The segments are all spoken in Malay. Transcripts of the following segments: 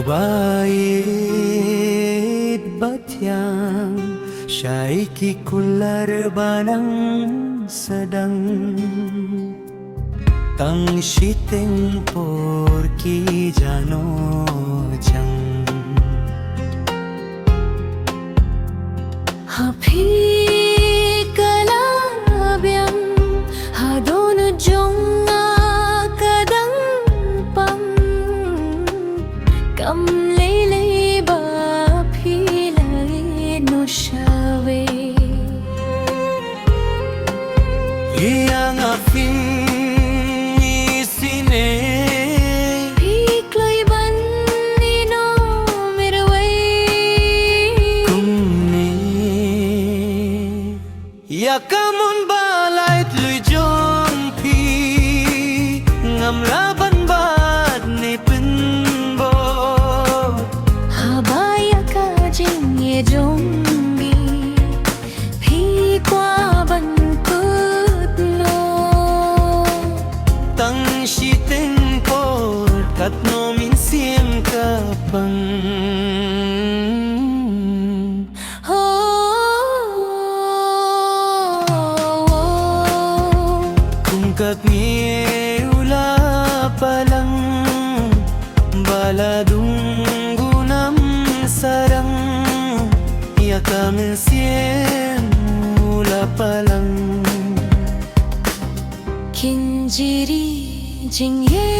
bait batyang syaiki kullar banang sedang tang shiteng por ki jano jang happy kalabyang hadon jong kadang pang kam lele ba philai no shawe yang afin isine phikloi ban ni no mirwai kumni yakamun balait lui jong phi ngam laban bat ne pin bo habaya ka jing ye jong bi phi kwa ban kut lo tang shiteng por kat no min siem ka pang kat nge ula palang baladung gunam sarang ya kamen sien ula palang kinjiri jingye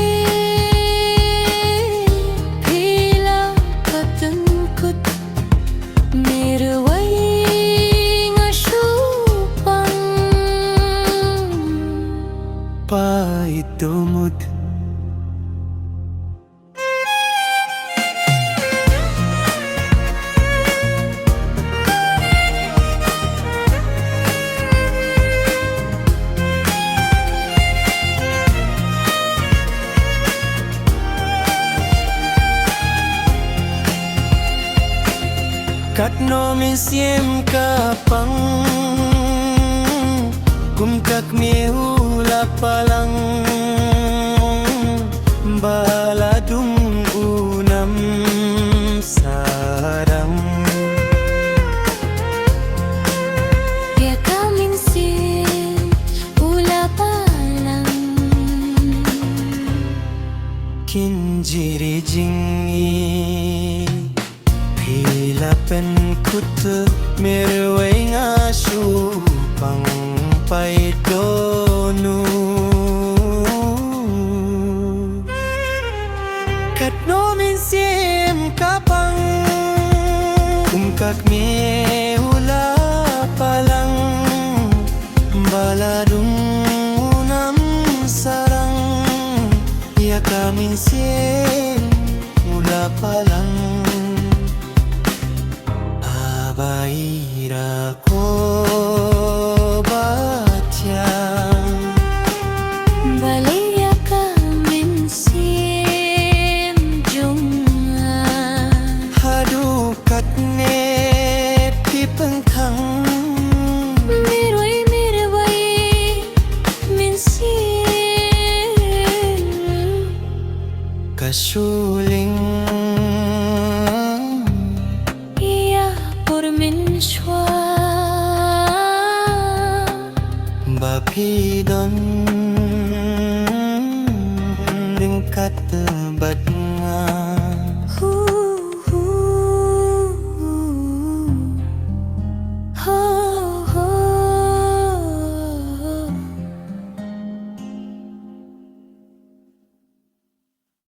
phila katun kut mirwai ngashupang paitumut kat no min siem ka pang kum kak me ula palang baladung unam sarang ya kamin sin ula palang kinjiri jingi pen kut merwai ngasu pang pai donu kat no min siem kapang kak me ula palang baladung unam sarang ya kamin siem ula palang baira ko batyang balia ka min sim junga hadu katne pipeng thang mirwai min sim kasuling min shwa bapidon ding kat bat